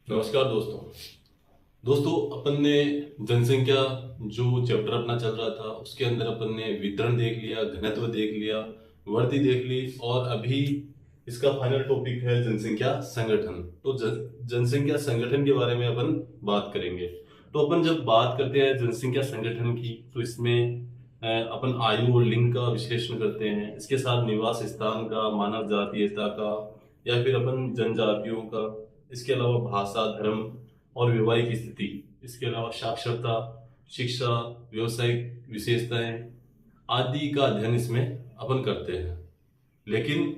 नमस्कार दोस्तों। अपन ने जनसंख्या जो चैप्टर अपना चल रहा था उसके अंदर अपन ने वितरण देख लिया, घनत्व देख लिया, वर्दी देख ली और अभी इसका फाइनल टॉपिक है जनसंख्या संगठन। तो जनसंख्या संगठन के बारे में अपन बात करेंगे। तो अपन जब बात करते हैं जनसंख्या संगठन की तो इसमें अपन आयु और लिंग का विश्लेषण करते हैं, इसके साथ निवास स्थान का, मानव जातीयता का या फिर अपन जनजातियों का, इसके अलावा भाषा, धर्म और वैवाहिक स्थिति, इसके अलावा साक्षरता, शिक्षा, व्यवसायिक विशेषताएं आदि का अध्ययन इसमें अपन करते हैं। लेकिन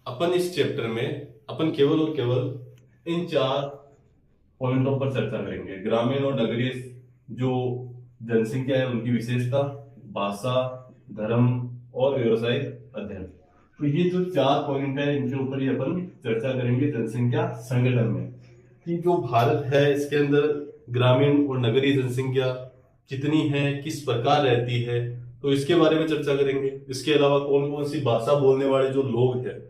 अपन इस चैप्टर में अपन केवल और केवल इन चार पॉइंटों पर चर्चा करेंगे: ग्रामीण और नगरीय जो जनसंख्या है उनकी विशेषता, भाषा, धर्म और व्यवसायिक अध्ययन। तो ये जो चार पॉइंट है इनके ऊपर ही अपन चर्चा करेंगे जनसंख्या संगठन में, कि जो भारत है इसके अंदर ग्रामीण और नगरीय जनसंख्या कितनी है, किस प्रकार रहती है, तो इसके बारे में चर्चा करेंगे। इसके अलावा कौन कौन सी भाषा बोलने वाले जो लोग हैं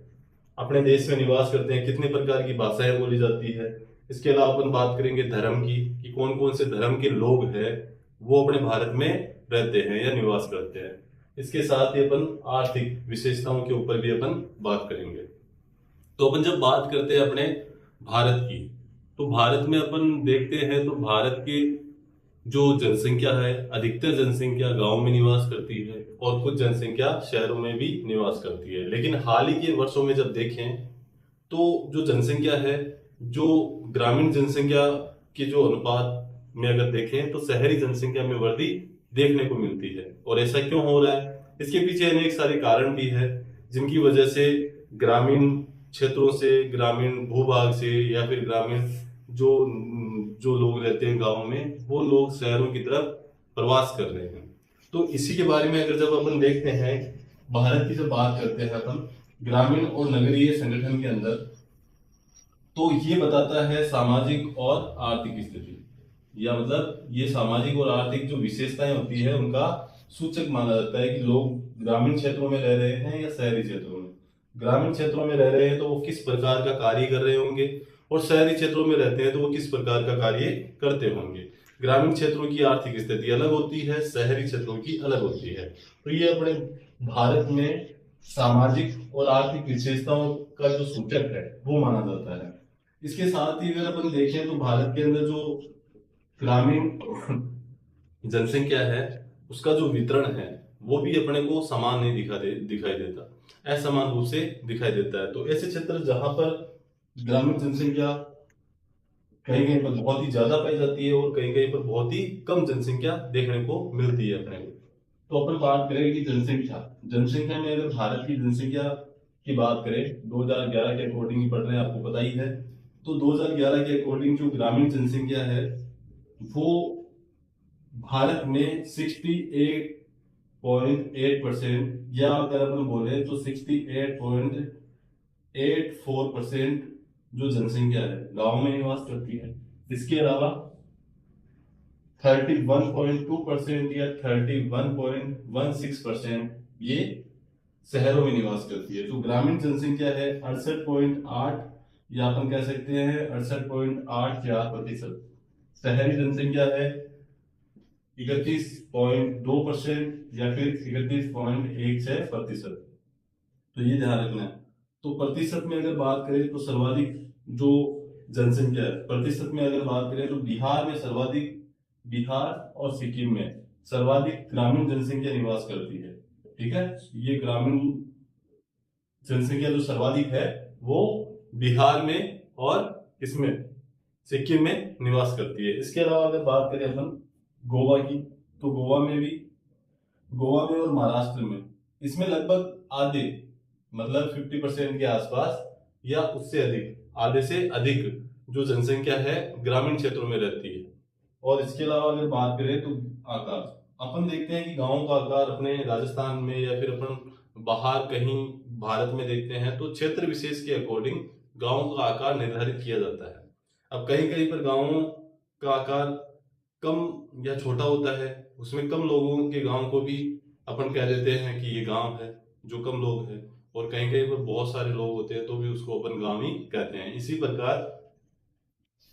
अपने देश में निवास करते हैं, कितने प्रकार की भाषाएं बोली जाती है। इसके अलावा अपन बात करेंगे धर्म की, कि कौन कौन से धर्म के लोग हैं वो अपने भारत में रहते हैं या निवास करते हैं। इसके साथ ही अपन आर्थिक विशेषताओं के ऊपर भी अपन बात करेंगे। तो अपन जब बात करते हैं अपने भारत की, तो भारत में अपन देखते हैं तो भारत के जो जनसंख्या है, अधिकतर जनसंख्या गांव में निवास करती है और कुछ जनसंख्या शहरों में भी निवास करती है। लेकिन हाल ही के वर्षों में जब देखें तो जो जनसंख्या है, जो ग्रामीण जनसंख्या के जो अनुपात में अगर देखें तो शहरी जनसंख्या में वृद्धि देखने को मिलती है। और ऐसा क्यों हो रहा है? इसके पीछे अनेक सारे कारण भी है, जिनकी वजह से ग्रामीण क्षेत्रों से, ग्रामीण भूभाग से या फिर ग्रामीण जो जो लोग रहते हैं गांव में, वो लोग शहरों की तरफ प्रवास कर रहे हैं। तो इसी के बारे में अगर जब अपन देखते हैं, भारत की जब बात करते हैं अपन ग्रामीण और नगरीय संगठन के अंदर, तो ये बताता है सामाजिक और आर्थिक स्थिति, या मतलब ये सामाजिक और आर्थिक जो विशेषताएं होती है उनका सूचक माना जाता है कि लोग ग्रामीण क्षेत्रों में रह रहे हैं या शहरी क्षेत्रों में। ग्रामीण क्षेत्रों में रह रहे हैं तो वो किस प्रकार का कार्य कर रहे होंगे, और शहरी क्षेत्रों में रहते हैं तो वो किस प्रकार का कार्य करते होंगे। ग्रामीण क्षेत्रों की आर्थिक स्थिति अलग होती है, शहरी क्षेत्रों की अलग होती है। तो ये अपने भारत में सामाजिक और आर्थिक विशेषताओं का जो सूचक है वो माना जाता है। इसके साथ ही अगर अपन देखें तो भारत के अंदर जो ग्रामीण जनसंख्या है उसका जो वितरण है वो भी अपने को समान नहीं दिखाई देता, असमान रूप से दिखाई देता है। तो ऐसे क्षेत्र जहां पर ग्रामीण जनसंख्या कहीं कहीं पर बहुत ही ज्यादा पाई जाती है और कहीं कहीं पर बहुत ही कम जनसंख्या देखने को मिलती है अपने को। तो अपन बात करेंगे कि जनसंख्या जनसंख्या में अगर भारत की जनसंख्या की बात करें 2011 के अकॉर्डिंग ही पढ़ रहे हैं, आपको पता ही है। तो 2011 के अकॉर्डिंग जो ग्रामीण जनसंख्या है वो भारत में 68.8%, या अगर अपन बोले तो 68.84% जो जनसंख्या है गांव में निवास करती है। इसके अलावा 31.2% या 31.16% ये शहरों में निवास करती है। तो ग्रामीण जनसंख्या है 68.8, या अपन कह सकते हैं 68.84%। शहरी जनसंख्या है 31.2% या फिर 31.16%। तो ये ध्यान रखना है। तो प्रतिशत में अगर बात करें तो सर्वाधिक जो जनसंख्या है, प्रतिशत में अगर बात करें तो बिहार में सर्वाधिक, बिहार और सिक्किम में सर्वाधिक ग्रामीण जनसंख्या निवास करती है। ठीक है, ये ग्रामीण जनसंख्या जो सर्वाधिक है वो बिहार में और इसमें सिक्किम में निवास करती है। इसके अलावा अगर बात करें अपन गोवा की, तो गोवा में और महाराष्ट्र में इसमें लगभग आधे, मतलब 50% के आसपास या उससे अधिक, आधे से अधिक जो जनसंख्या है ग्रामीण क्षेत्रों में रहती है। और इसके अलावा अगर बात करें तो आकार, अपन देखते हैं कि गांवों का आकार अपने राजस्थान में या फिर अपन बाहर कहीं भारत में देखते हैं तो क्षेत्र विशेष के अकॉर्डिंग गांवों का आकार निर्धारित किया जाता है। अब कहीं कहीं पर गांवों का आकार कम या छोटा होता है, उसमें कम लोगों के गांव को भी अपन कह देते हैं कि ये गांव है जो कम लोग है, और कहीं कहीं पर बहुत सारे लोग होते हैं तो भी उसको अपन गांव ही कहते हैं। इसी प्रकार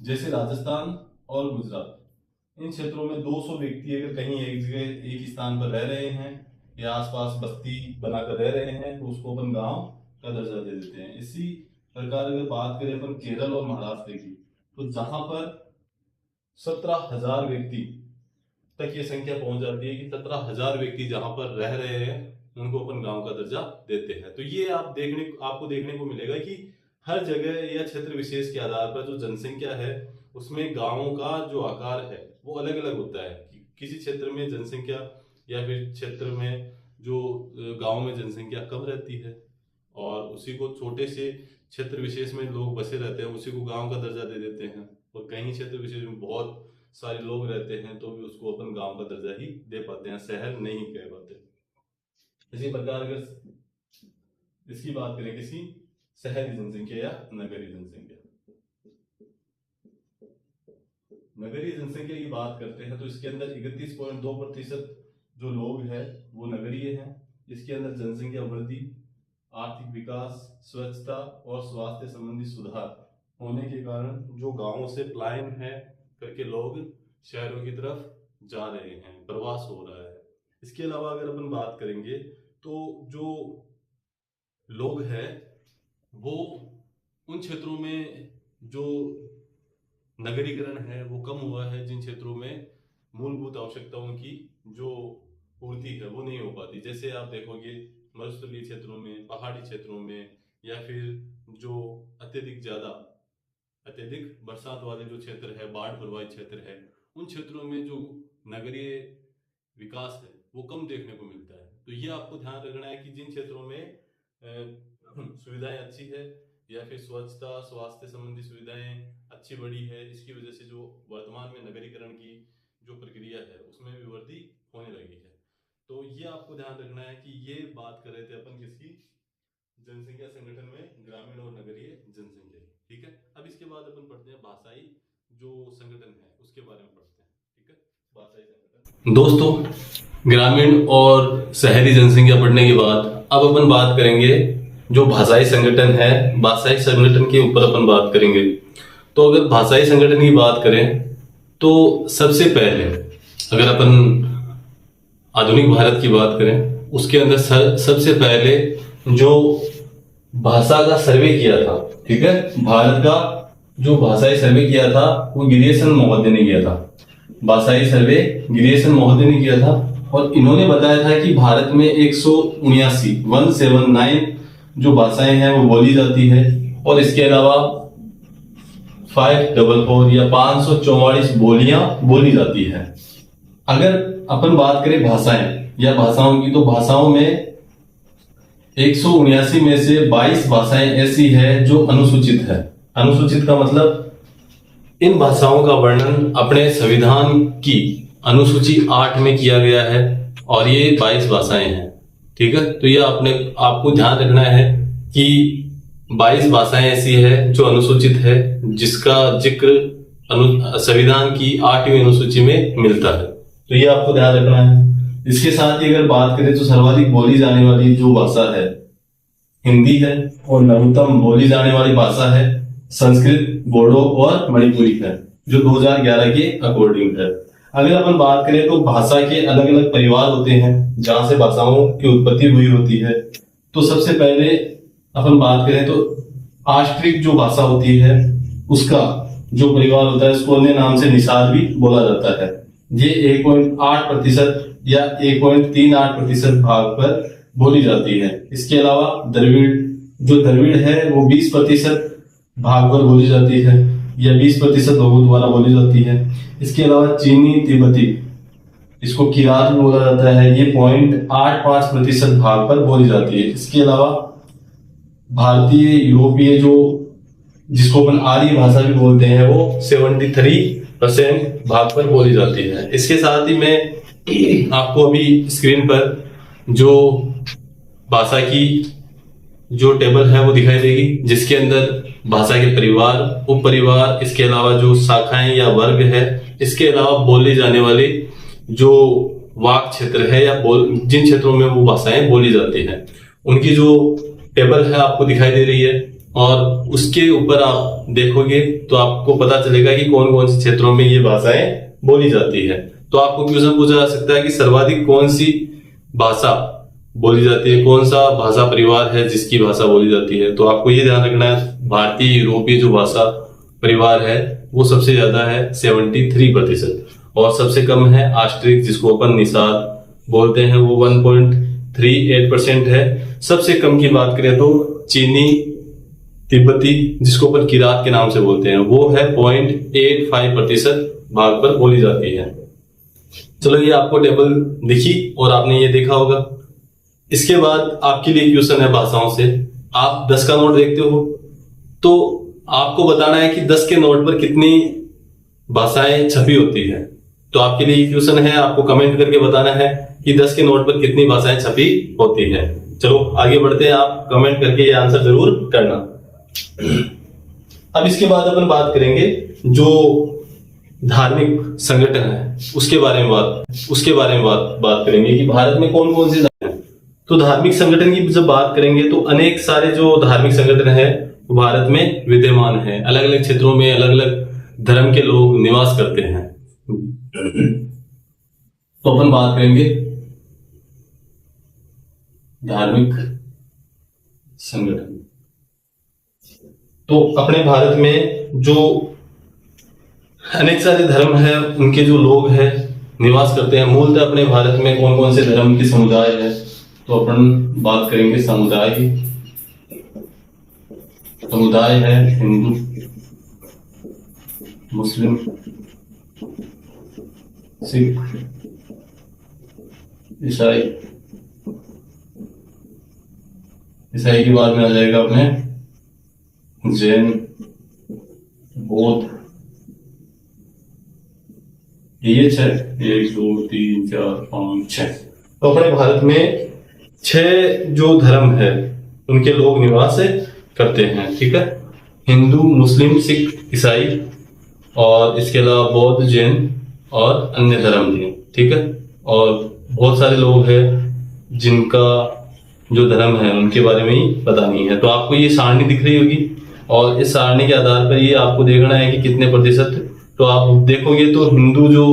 जैसे राजस्थान और गुजरात, इन क्षेत्रों में 200 व्यक्ति अगर कहीं एक जगह एक स्थान पर रह रहे हैं या आसपास बस्ती बनाकर रह रहे हैं तो उसको अपन गांव का दर्जा दे देते हैं। इसी प्रकार अगर बात करें अपन केरल और महाराष्ट्र की, तो जहां पर 17,000 व्यक्ति तक ये संख्या पहुंच जाती है कि 17,000 व्यक्ति जहां पर रह रहे हैं उनको अपन गांव का दर्जा देते हैं। तो ये आपको देखने को मिलेगा कि हर जगह या क्षेत्र विशेष के आधार पर जो जनसंख्या है उसमें गांवों का जो आकार है वो अलग अलग होता है। किसी क्षेत्र में जनसंख्या या फिर क्षेत्र में जो गांव में जनसंख्या कम रहती है और उसी को छोटे से क्षेत्र विशेष में लोग बसे रहते हैं, उसी को गांव का दर्जा दे देते हैं। और कहीं क्षेत्र विशेष में बहुत सारे लोग रहते हैं तो भी उसको अपन गांव का दर्जा ही दे पाते हैं, शहर नहीं कह पाते। इसी प्रकार अगर इसकी बात करें किसी शहरी जनसंख्या या नगरीय जनसंख्या, नगरीय जनसंख्या की बात करते हैं तो इसके अंदर 31.2% जो लोग हैं वो नगरीय हैं। इसके अंदर जनसंख्या वृद्धि, आर्थिक विकास, स्वच्छता और स्वास्थ्य संबंधी सुधार होने के कारण जो गांवों से पलायन है करके लोग शहरों की तरफ जा रहे हैं, प्रवास हो रहा है। इसके अलावा अगर अपन बात करेंगे तो जो लोग हैं वो उन क्षेत्रों में जो नगरीकरण है वो कम हुआ है जिन क्षेत्रों में मूलभूत आवश्यकताओं की जो पूर्ति है वो नहीं हो पाती। जैसे आप देखोगे मरुस्थलीय क्षेत्रों में, पहाड़ी क्षेत्रों में, या फिर जो अत्यधिक बरसात वाले जो क्षेत्र है, बाढ़ प्रभावित क्षेत्र है, उन क्षेत्रों में जो नगरीय विकास है वो कम देखने को मिलता है। तो ये आपको ध्यान रखना है कि जिन क्षेत्रों में सुविधाएं अच्छी है या फिर स्वच्छता, स्वास्थ्य संबंधी सुविधाएं अच्छी बढ़ी है, इसकी वजह से जो वर्तमान में नगरीकरण की जो प्रक्रिया है उसमें भी वृद्धि होने लगी है। तो ये आपको ध्यान रखना है कि ये बात कर रहे थे अपन किसकी, जनसंख्या संगठन में ग्रामीण और नगरीय जनसंख्या, ठीक है। अब इसके बाद अपन पढ़ते हैं भाषाई जो संगठन है उसके बारे में पढ़ते हैं, ठीक है। भाषाई संगठन दोस्तों, ग्रामीण और शहरी जनसंख्या पढ़ने के बाद अब अपन बात करेंगे जो भाषाई संगठन है, भाषाई संगठन के ऊपर अपन बात करेंगे। तो अगर भाषाई संगठन की बात करें तो सबसे पहले अगर अपन आधुनिक भारत की बात करें उसके अंदर सबसे पहले जो भाषा का सर्वे किया था, ठीक है, भारत का जो भाषाई सर्वे किया था वो गिरियसन महोदय ने किया था। भाषाई सर्वे गिरियसन महोदय ने किया था और इन्होंने बताया था कि भारत में 179 जो भाषाएं हैं वो बोली जाती है और इसके अलावा 544 या 544 बोलियां बोली जाती है। अगर अपन बात करें भाषाएं या भाषाओं की, तो भाषाओं में 179 में से 22 भाषाएं ऐसी है जो अनुसूचित है। अनुसूचित का मतलब इन भाषाओं का वर्णन अपने संविधान की अनुसूची 8 में किया गया है और ये 22 भाषाएं हैं, ठीक है। तो ये आपको ध्यान रखना है कि 22 भाषाएं ऐसी है जो अनुसूचित है जिसका जिक्र संविधान की 8वीं अनुसूची में मिलता है। तो ये आपको ध्यान रखना है। इसके साथ ही अगर बात करें तो सर्वाधिक बोली जाने वाली जो भाषा है हिंदी है और नवीनतम बोली जाने वाली भाषा है संस्कृत, बोडो और मणिपुरी है जो 2011 के अकॉर्डिंग है। अगर अपन बात करें तो भाषा के अलग अलग परिवार होते हैं जहां से भाषाओं की उत्पत्ति हुई होती है। तो सबसे पहले अपन बात करें तो आष्ट्रिक जो भाषा होती है उसका जो परिवार होता है उसको अन्य नाम से निषाद भी बोला जाता है। ये 1.8% या 1.38% भाग पर बोली जाती है। इसके अलावा द्रविड़ है वो 20% भाग पर बोली जाती है या 20% लोगों द्वारा बोली जाती है। इसके अलावा चीनी तिब्बती, इसको किरात बोला जाता है, ये 0.85% भाग पर बोली जाती है। इसके अलावा भारतीय यूरोपीय जो जिसको अपन आर्य भाषा भी बोलते हैं वो 73% भाग पर बोली जाती है। इसके साथ ही मैं आपको अभी स्क्रीन पर जो भाषा की जो टेबल है वो दिखाई देगी जिसके अंदर भाषा के परिवार, उप परिवार, इसके अलावा जो शाखाएं या वर्ग है, इसके अलावा बोले जाने वाले जो वाक क्षेत्र है या जिन क्षेत्रों में वो भाषाएं बोली जाती हैं उनकी जो टेबल है आपको दिखाई दे रही है। और उसके ऊपर आप देखोगे तो आपको पता चलेगा कि कौन कौन से क्षेत्रों में ये भाषाएं बोली जाती है। तो आपको क्वेश्चन पूछा जा सकता है कि सर्वाधिक कौन सी भाषा बोली जाती है, कौन सा भाषा परिवार है जिसकी भाषा बोली जाती है। तो आपको ये ध्यान रखना है, भारतीय यूरोपीय जो भाषा परिवार है वो सबसे ज्यादा है 73%, और सबसे कम है ऑस्ट्रिक जिसको अपन निषाद बोलते हैं, वो 1.38% है। सबसे कम की बात करें तो चीनी तिब्बती जिसको अपन किरात के नाम से बोलते हैं वो है 0.85% भाग पर बोली जाती है। चलो ये आपको टेबल दिखी और आपने ये देखा होगा। इसके बाद आपके लिए क्वेश्चन है भाषाओं से। आप 10 का नोट देखते हो तो आपको बताना है कि 10 के नोट पर कितनी भाषाएं छपी होती है। तो आपके लिए क्वेश्चन है, आपको कमेंट करके बताना है कि 10 के नोट पर कितनी भाषाएं छपी होती है। चलो आगे बढ़ते हैं, आप कमेंट करके ये आंसर जरूर करना। अब इसके बाद अपन बात करेंगे जो धार्मिक संगठन है उसके बारे में बात करेंगे कि भारत में कौन कौन से धर्म है। तो धार्मिक संगठन की जब बात करेंगे तो अनेक सारे जो धार्मिक संगठन है भारत में विद्यमान है। अलग अलग क्षेत्रों में अलग अलग धर्म के लोग निवास करते हैं। तो अपन बात करेंगे धार्मिक संगठन। तो अपने भारत में जो अनेक सारे धर्म है उनके जो लोग हैं निवास करते हैं। मूलतः अपने भारत में कौन कौन से धर्म के समुदाय है, तो अपन बात करेंगे समुदाय है हिंदू, मुस्लिम, सिख, ईसाई। ईसाई के बाद में आ जाएगा अपने जैन, बौद्ध। ये 6, 1 2 3 4 5 6। तो अपने भारत में 6 जो धर्म है उनके लोग निवास करते हैं, ठीक है। हिंदू, मुस्लिम, सिख, ईसाई और इसके अलावा बौद्ध, जैन और अन्य धर्म भी, ठीक है। और बहुत सारे लोग हैं जिनका जो धर्म है उनके बारे में ही पता नहीं है। तो आपको ये सारणी दिख रही होगी और इस सारणी के आधार पर ये आपको देखना है कि कितने प्रतिशत। तो आप देखोगे तो हिंदू जो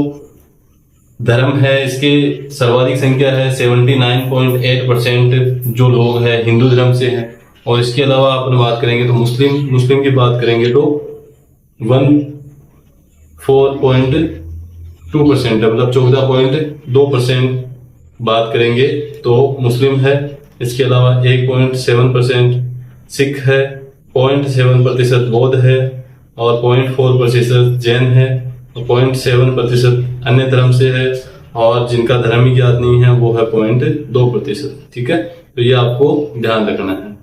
धर्म है इसके सर्वाधिक संख्या है 79.8% जो लोग हैं हिंदू धर्म से हैं। और इसके अलावा अपन बात करेंगे तो मुस्लिम की बात करेंगे तो 14.2% मतलब 14.2% बात करेंगे तो मुस्लिम है। इसके अलावा 1.7% सिख है, 0.7% बौद्ध है और 0.4% जैन है और 0.7% अन्य धर्म से है, और जिनका धर्म ही ज्ञात नहीं है वो है 0.2%, ठीक है। तो ये आपको ध्यान रखना है।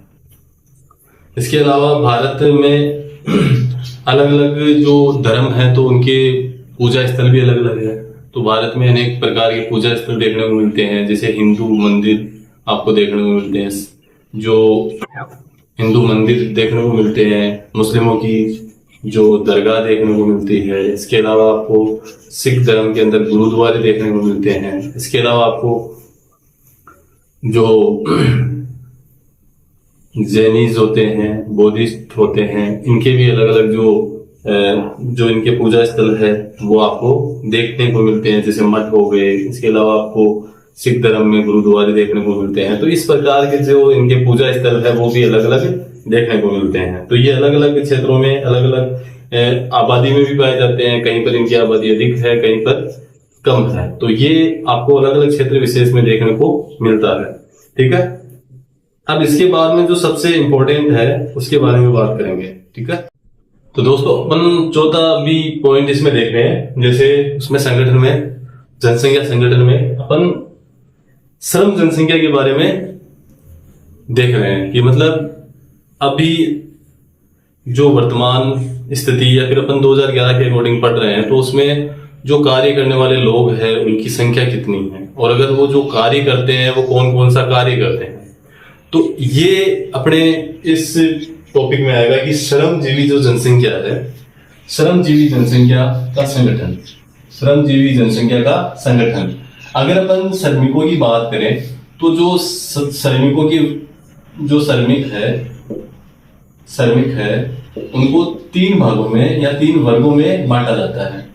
इसके अलावा भारत में अलग अलग जो धर्म है तो उनके पूजा स्थल भी अलग अलग है। तो भारत में अनेक प्रकार के पूजा स्थल देखने को मिलते हैं, जैसे हिंदू मंदिर आपको देखने को मिलते हैं, जो हिंदू मंदिर देखने को मिलते हैं, मुस्लिमों की जो दरगाह देखने को मिलती है। इसके अलावा आपको सिख धर्म के अंदर गुरुद्वारे देखने को मिलते हैं। इसके अलावा आपको जो जैनिज होते हैं, बौद्धिस्ट होते हैं, इनके भी अलग अलग जो इनके पूजा स्थल है वो आपको देखने को मिलते हैं, जैसे मठ हो गए। इसके अलावा आपको सिख धर्म में गुरुद्वारे देखने को मिलते हैं। तो इस प्रकार के जो इनके पूजा स्थल है वो भी अलग अलग देखने को मिलते हैं। तो ये अलग अलग क्षेत्रों में अलग अलग आबादी में भी पाए जाते हैं। कहीं पर इनकी आबादी अधिक है, कहीं पर कम है। तो ये आपको अलग अलग क्षेत्र विशेष में देखने को मिलता है, ठीक है। अब इसके बाद में जो सबसे इंपॉर्टेंट है उसके बारे में बात करेंगे, ठीक है। तो दोस्तों अपन चौथा भी पॉइंट इसमें देख रहे हैं, जैसे उसमें संगठन में जनसंख्या संगठन में अपन श्रम जनसंख्या के बारे में देख रहे हैं कि मतलब अभी जो वर्तमान स्थिति या फिर अपन 2011 के अकॉर्डिंग पढ़ रहे हैं तो उसमें जो कार्य करने वाले लोग हैं उनकी संख्या कितनी है, और अगर वो जो कार्य करते हैं वो कौन कौन सा कार्य करते हैं। तो ये अपने इस टॉपिक में आएगा कि श्रमजीवी जो जनसंख्या है, श्रमजीवी जनसंख्या का संगठन, श्रमजीवी जनसंख्या का संगठन। अगर अपन श्रमिकों की बात करें तो जो श्रमिकों की जो श्रमिक है श्रमिक है उनको 3 भागों में या 3 वर्गों में बांटा जाता है।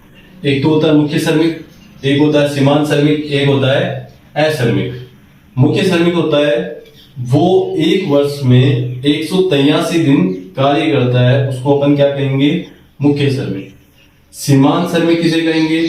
एक तो होता है मुख्य श्रमिक, एक होता है सीमांत श्रमिक, एक होता है अश्रमिक। मुख्य श्रमिक होता है वो एक वर्ष में 183 दिन कार्य करता है, उसको अपन क्या कहेंगे, मुख्य श्रमिक। सीमांत श्रमिक किसे कहेंगे,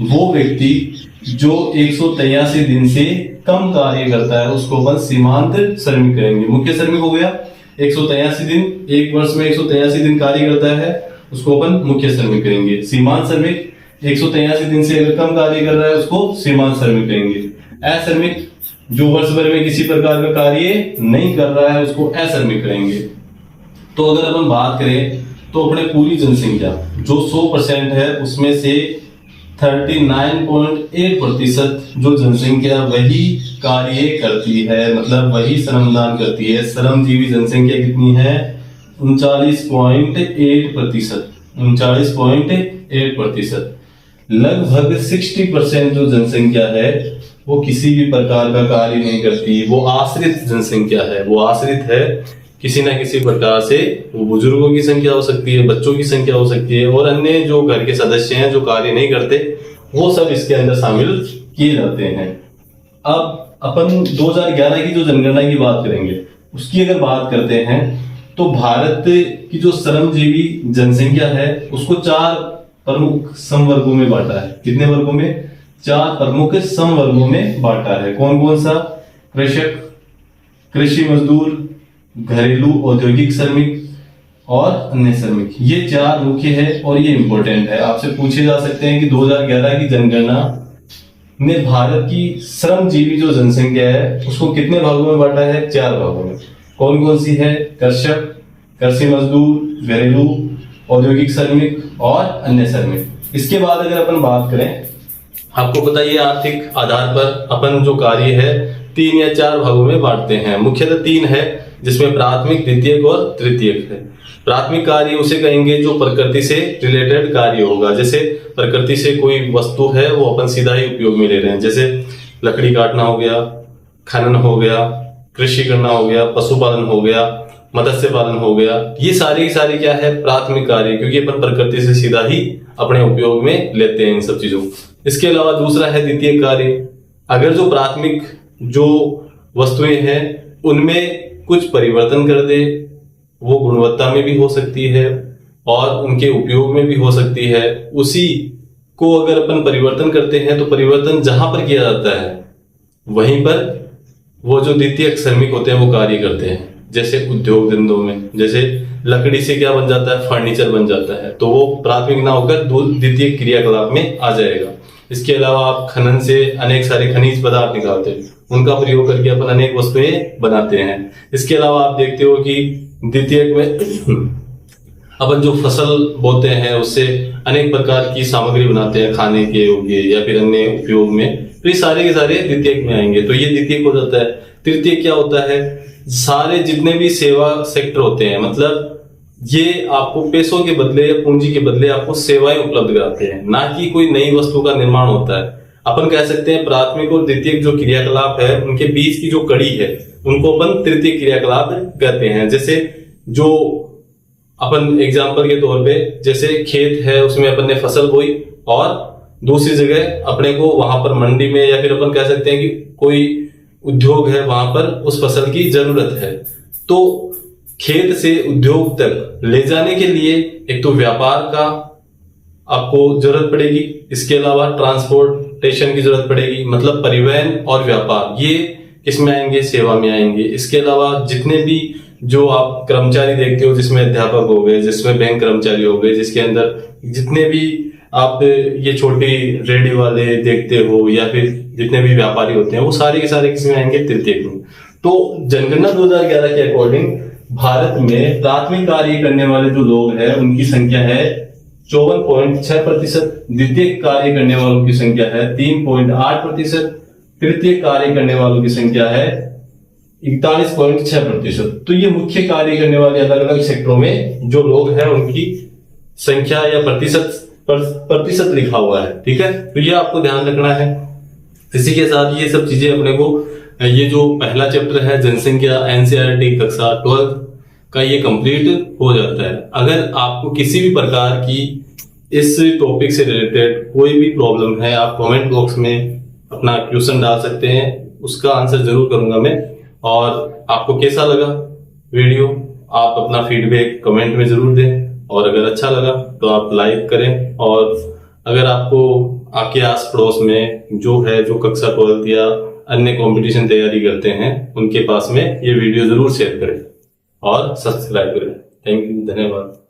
वो व्यक्ति जो 183 दिन से कम कार्य करता है उसको अपन सीमांत श्रमिक कहेंगे। मुख्य श्रमिक हो गया 183 दिन, एक वर्ष में 183 दिन कार्य करता है, उसको अपन मुख्य श्रमिक कहेंगे। सीमांत श्रमिक 183 दिन से अगर कम कार्य कर रहा है उसको सीमांत श्रमिक कहेंगे। अश्रमिक जो वर्ष भर में किसी प्रकार का कार्य नहीं कर रहा है उसको अश्रमिक कहेंगे। तो अगर अपन बात करें तो अपने पूरी जनसंख्या जो 100% है उसमें से 39.8% जो जनसंख्या वही कार्य करती है, मतलब वही श्रमदान करती है। श्रमजीवी जनसंख्या कितनी है, 39.8%। 39.8%। लगभग 60% जो जनसंख्या है वो किसी भी प्रकार का कार्य नहीं करती, वो आश्रित जनसंख्या है। वो आश्रित है किसी ना किसी प्रकार से, वो बुजुर्गों की संख्या हो सकती है, बच्चों की संख्या हो सकती है, और अन्य जो घर के सदस्य हैं जो कार्य नहीं करते वो सब इसके अंदर शामिल किए जाते हैं। अब अपन 2011 की जो जनगणना की बात करेंगे, उसकी अगर बात करते हैं तो भारत की जो श्रमजीवी जनसंख्या है उसको 4 प्रमुख समवर्गों में बांटा है। कितने वर्गों में, 4 प्रमुख समवर्गों में बांटा है। कौन कौन सा, कृषक, कृषि मजदूर, घरेलू औद्योगिक श्रमिक और अन्य श्रमिक। ये 4 मुख्य है और ये इंपॉर्टेंट है। आपसे पूछे जा सकते हैं कि 2011 की जनगणना ने भारत की श्रमजीवी जो जनसंख्या है उसको कितने भागों में बांटा है, 4 भागों में। कौन कौन सी है, कृषक, कृषि मजदूर, घरेलू औद्योगिक श्रमिक और अन्य श्रमिक। इसके बाद अगर अपन बात करें, आपको पता है आर्थिक आधार पर अपन जो कार्य है 3 या 4 भागों में बांटते हैं। मुख्यतः 3 है जिसमें प्राथमिक, द्वितीयक और तृतीयक है। प्राथमिक कार्य उसे कहेंगे जो प्रकृति से रिलेटेड कार्य होगा। जैसे प्रकृति से कोई वस्तु है वो अपन सीधा ही उपयोग में ले रहे हैं, जैसे लकड़ी काटना हो गया, खनन हो गया, कृषि करना हो गया, पशुपालन हो गया, मत्स्य पालन हो गया। ये सारे क्या है, प्राथमिक कार्य, क्योंकि अपन प्रकृति से सीधा ही अपने उपयोग में लेते हैं इन सब चीजों। इसके अलावा दूसरा है द्वितीय कार्य। अगर जो प्राथमिक जो वस्तुएं हैं उनमें कुछ परिवर्तन कर दे, वो गुणवत्ता में भी हो सकती है और उनके उपयोग में भी हो सकती है। उसी को अगर अपन परिवर्तन करते हैं तो परिवर्तन जहां पर किया जाता है वहीं पर वो जो द्वितीयक श्रमिक होते हैं वो कार्य करते हैं। जैसे उद्योग धंधों में, जैसे लकड़ी से क्या बन जाता है, फर्नीचर बन जाता है, तो वो प्राथमिक ना होकर द्वितीयक क्रियाकलाप में आ जाएगा। इसके अलावा आप खनन से अनेक सारे खनिज पदार्थ निकालते हैं, उनका प्रयोग करके अपन अनेक वस्तुएं बनाते हैं। इसके अलावा आप देखते हो कि द्वितीयक में अपन जो फसल बोते हैं उससे अनेक प्रकार की सामग्री बनाते हैं, खाने के योग्य या फिर अन्य उपयोग में, तो ये सारे के सारे द्वितीयक में आएंगे। तो ये द्वितीयक हो जाता है। तृतीयक क्या होता है, सारे जितने भी सेवा सेक्टर होते हैं, मतलब ये आपको पैसों के बदले या पूंजी के बदले आपको सेवाएं उपलब्ध कराते हैं, ना कि कोई नई वस्तु का निर्माण होता है। अपन कह सकते हैं प्राथमिक और द्वितीयक जो क्रियाकलाप है उनके बीच की जो कड़ी है उनको अपन तृतीयक क्रियाकलाप कहते हैं। जैसे जो अपन एग्जाम्पल के तौर पे, जैसे खेत है उसमें अपन ने फसल बोई और दूसरी जगह अपने को वहां पर मंडी में या फिर अपन कह सकते हैं कि कोई उद्योग है वहां पर उस फसल की जरूरत है, तो खेत से उद्योग तक ले जाने के लिए एक तो व्यापार का आपको जरूरत पड़ेगी, इसके अलावा ट्रांसपोर्टेशन की जरूरत पड़ेगी, मतलब परिवहन और व्यापार, ये किसमें आएंगे, सेवा में आएंगे। इसके अलावा जितने भी जो आप कर्मचारी देखते हो, जिसमें अध्यापक हो गए, जिसमें बैंक कर्मचारी हो गए, जिसके अंदर जितने भी आप ये छोटी रेडी वाले देखते हो या फिर जितने भी व्यापारी होते हैं वो सारे के सारे किसमें आएंगे, तृतीयक में। तो जनगणना 2011 के अकॉर्डिंग भारत में प्राथमिक कार्य करने वाले जो लोग हैं उनकी संख्या है 54.6%, द्वितीय कार्य करने वालों की संख्या है 3.8%, तृतीय कार्य करने वालों की संख्या है 41.6%। तो ये मुख्य कार्य करने वाले अलग अलग सेक्टरों में जो लोग हैं उनकी संख्या या प्रतिशत लिखा हुआ है, ठीक है। तो ये आपको ध्यान रखना है। इसी के साथ ये सब चीजें अपने को, ये जो पहला चैप्टर है जनसंख्या, एनसीईआरटी कक्षा 12 का ये कंप्लीट हो जाता है। अगर आपको किसी भी प्रकार की इस टॉपिक से रिलेटेड कोई भी प्रॉब्लम है, आप कमेंट बॉक्स में अपना क्वेश्चन डाल सकते हैं, उसका आंसर जरूर करूंगा मैं। और आपको कैसा लगा वीडियो, आप अपना फीडबैक कमेंट में जरूर दें, और अगर अच्छा लगा तो आप लाइक करें। और अगर आपको आपके आस पड़ोस में जो है, जो कक्षा 12 या अन्य कंपटीशन तैयारी करते हैं, उनके पास में ये वीडियो जरूर शेयर करें और सब्सक्राइब करें। थैंक यू, धन्यवाद।